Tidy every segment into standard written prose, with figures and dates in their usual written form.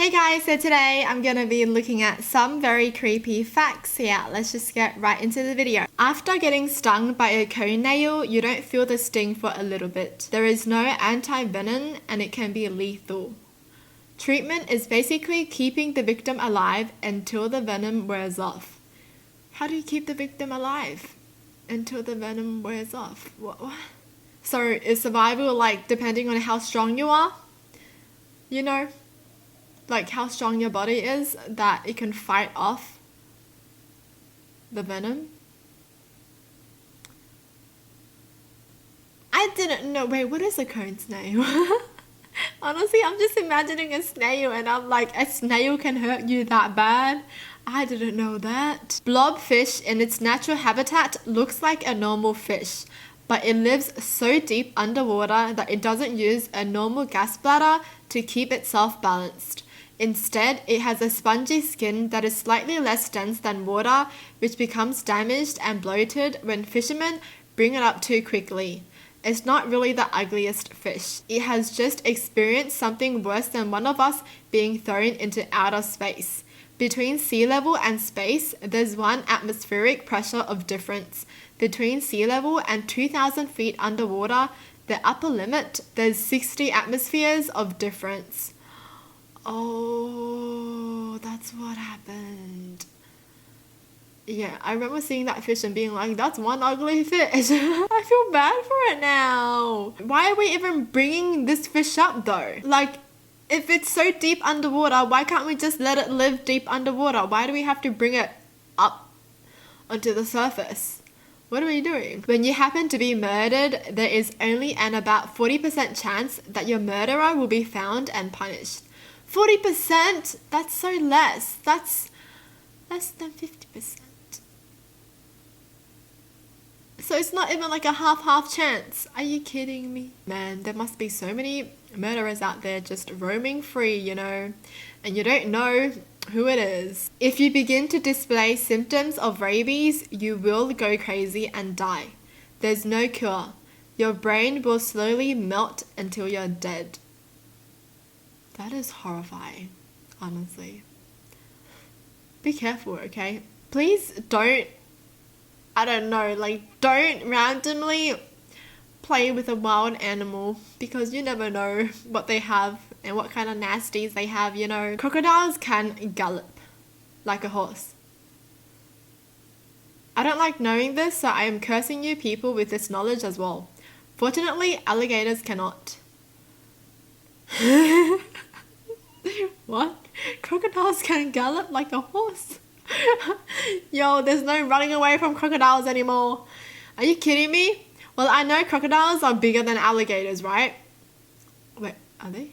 Hey guys, so today I'm gonna be looking at some very creepy facts. Yeah, let's just get right into the video. After getting stung by a cone nail, you don't feel the sting for a little bit. There is no antivenom and it can be lethal. Treatment is basically keeping the victim alive until the venom wears off. How do you keep the victim alive until the venom wears off? What? So is survival like depending on how strong you are? You know? Like how strong your body is, that it can fight off the venom. I didn't know. Wait, what is a cone snail? Honestly, I'm just imagining a snail and I'm like, a snail can hurt you that bad? I didn't know that. Blobfish in its natural habitat looks like a normal fish, but it lives so deep underwater that it doesn't use a normal gas bladder to keep itself balanced. Instead, it has a spongy skin that is slightly less dense than water, which becomes damaged and bloated when fishermen bring it up too quickly. It's not really the ugliest fish. It has just experienced something worse than one of us being thrown into outer space. Between sea level and space, there's 1 atmospheric pressure of difference. Between sea level and 2,000 feet underwater, the upper limit, there's 60 atmospheres of difference. Oh, that's what happened. Yeah, I remember seeing that fish and being like, that's one ugly fish. I feel bad for it now. Why are we even bringing this fish up though? Like, if it's so deep underwater, why can't we just let it live deep underwater? Why do we have to bring it up onto the surface? What are we doing? When you happen to be murdered, there is only an about 40% chance that your murderer will be found and punished. 40%? That's so less. That's less than 50%. So it's not even like a half chance. Are you kidding me? Man, there must be so many murderers out there just roaming free, you know, and you don't know who it is. If you begin to display symptoms of rabies, you will go crazy and die. There's no cure. Your brain will slowly melt until you're dead. That is horrifying, honestly. Be careful, okay? Please don't, don't randomly play with a wild animal because you never know what they have and what kind of nasties they have, you know. Crocodiles can gallop like a horse. I don't like knowing this, so I am cursing you people with this knowledge as well. Fortunately, alligators cannot. What? Crocodiles can gallop like a horse? Yo, there's no running away from crocodiles anymore. Are you kidding me? Well, I know crocodiles are bigger than alligators, right? Wait, are they?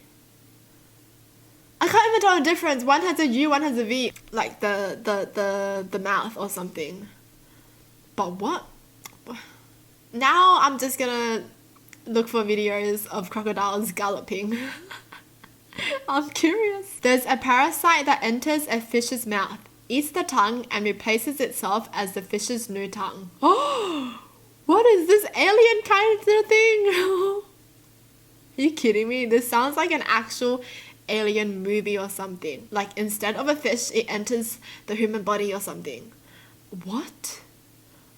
I can't even tell the difference. One has a U, one has a V. Like the mouth or something. But what? Now I'm just gonna look for videos of crocodiles galloping. I'm curious. There's a parasite that enters a fish's mouth, eats the tongue, and replaces itself as the fish's new tongue. Oh, what is this alien kind of thing? Are you kidding me? This sounds like an actual alien movie or something. Like instead of a fish, it enters the human body or something. What?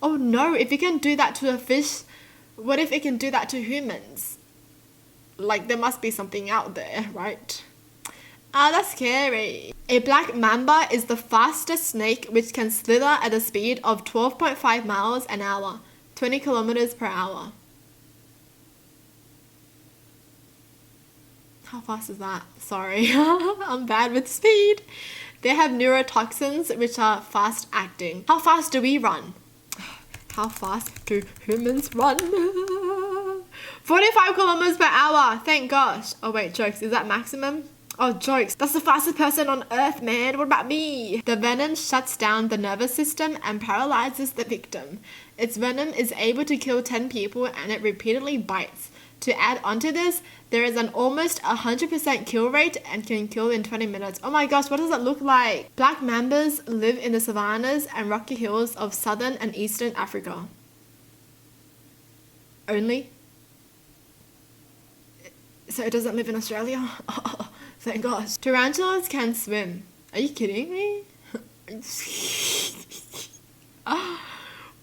Oh no, if it can do that to a fish, what if it can do that to humans? Like, there must be something out there, right? That's scary. A black mamba is the fastest snake which can slither at a speed of 12.5 miles an hour, 20 kilometers per hour. How fast is that? Sorry, I'm bad with speed. They have neurotoxins which are fast acting. How fast do we run? How fast do humans run? 45 kilometers per hour, thank gosh. Oh wait, jokes, is that maximum? Oh, jokes, that's the fastest person on earth, man. What about me? The venom shuts down the nervous system and paralyzes the victim. Its venom is able to kill 10 people and it repeatedly bites. To add onto this, there is an almost 100% kill rate and can kill in 20 minutes. Oh my gosh, what does that look like? Black mambas live in the savannas and rocky hills of southern and eastern Africa. Only? So it doesn't live in Australia? Thank gosh. Tarantulas can swim. Are you kidding me?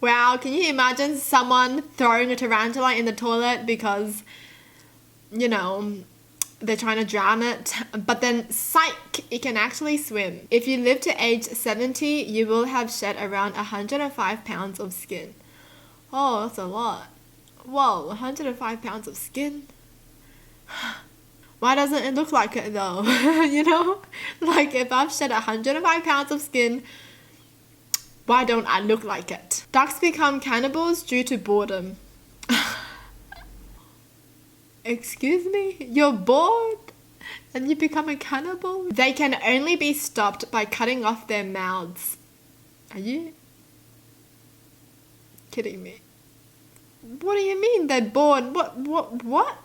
Wow, can you imagine someone throwing a tarantula in the toilet because, you know, they're trying to drown it, but then psych, it can actually swim. If you live to age 70, you will have shed around 105 pounds of skin. Oh, that's a lot. Whoa, 105 pounds of skin? Why doesn't it look like it though? You know? Like if I've shed 105 pounds of skin, why don't I look like it? Ducks become cannibals due to boredom. Excuse me? You're bored? And you become a cannibal? They can only be stopped by cutting off their mouths. Are you kidding me? What do you mean they're bored? What?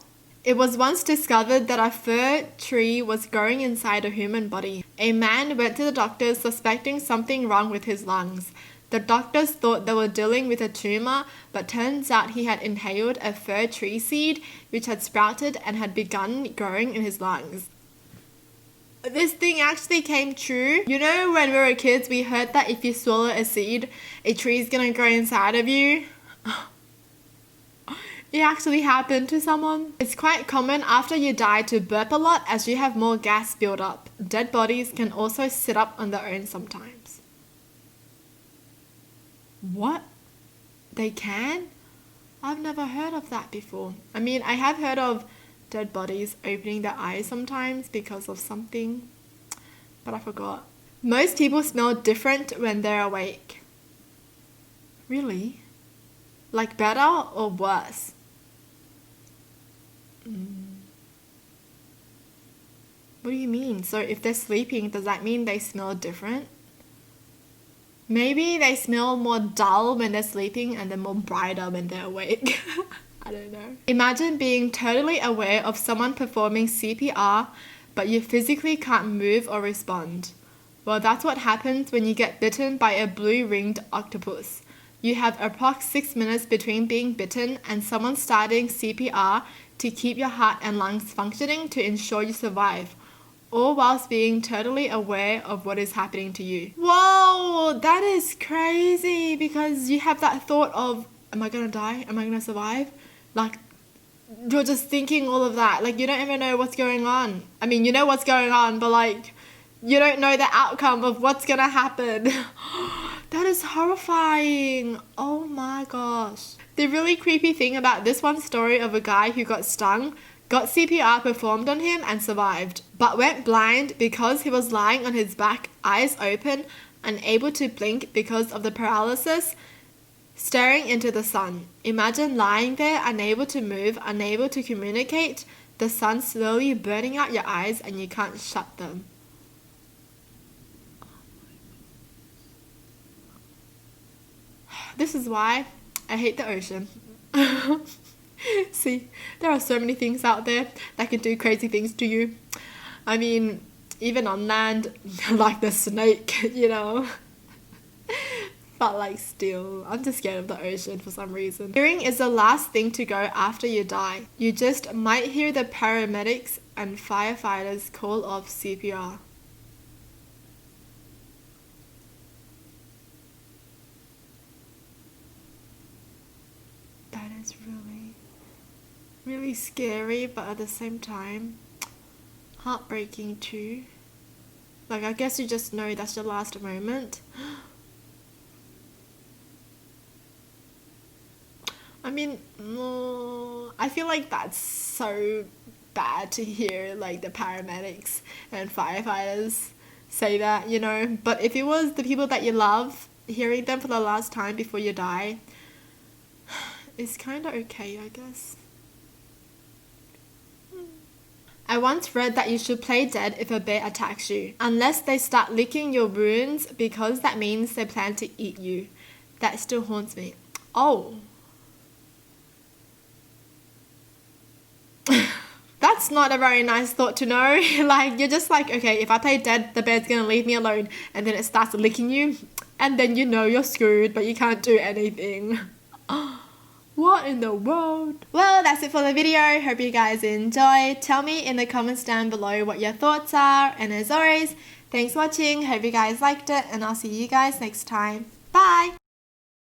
It was once discovered that a fir tree was growing inside a human body. A man went to the doctors suspecting something wrong with his lungs. The doctors thought they were dealing with a tumor, but turns out he had inhaled a fir tree seed which had sprouted and had begun growing in his lungs. This thing actually came true. You know, when we were kids, we heard that if you swallow a seed, a tree's gonna grow inside of you. It actually happened to someone. It's quite common after you die to burp a lot as you have more gas build up. Dead bodies can also sit up on their own sometimes. What? They can? I've never heard of that before. I mean, I have heard of dead bodies opening their eyes sometimes because of something, but I forgot. Most people smell different when they're awake. Really? Like better or worse? What do you mean? So if they're sleeping, does that mean they smell different? Maybe they smell more dull when they're sleeping and then more brighter when they're awake. I don't know. Imagine being totally aware of someone performing CPR, but you physically can't move or respond. Well, that's what happens when you get bitten by a blue-ringed octopus. You have approx 6 minutes between being bitten and someone starting CPR to keep your heart and lungs functioning to ensure you survive, all whilst being totally aware of what is happening to you. Whoa, that is crazy, because you have that thought of, am I gonna die? Am I gonna survive? Like, you're just thinking all of that. Like, you don't even know what's going on. I mean, you know what's going on, but like, you don't know the outcome of what's gonna happen. That is horrifying. Oh my gosh. The really creepy thing about this one story of a guy who got stung, got CPR performed on him and survived, but went blind because he was lying on his back, eyes open, unable to blink because of the paralysis, staring into the sun. Imagine lying there, unable to move, unable to communicate, the sun slowly burning out your eyes and you can't shut them. This is why I hate the ocean. See, there are so many things out there that can do crazy things to you. I mean, even on land, like the snake, you know. But like still, I'm just scared of the ocean for some reason. Hearing is the last thing to go after you die. You just might hear the paramedics and firefighters call off CPR. That is really scary, but at the same time, heartbreaking too. Like, I guess you just know that's your last moment. I mean, I feel like that's so bad to hear, like, the paramedics and firefighters say that, you know. But if it was the people that you love, hearing them for the last time before you die, it's kind of okay, I guess. I once read that you should play dead if a bear attacks you, unless they start licking your wounds, because that means they plan to eat you. That still haunts me. Oh. That's not a very nice thought to know. Like, you're just like, okay, if I play dead, the bear's gonna leave me alone, and then it starts licking you, and then you know you're screwed, but you can't do anything. What in the world? Well, that's it for the video. Hope you guys enjoyed. Tell me in the comments down below what your thoughts are. And as always, thanks for watching. Hope you guys liked it. And I'll see you guys next time. Bye!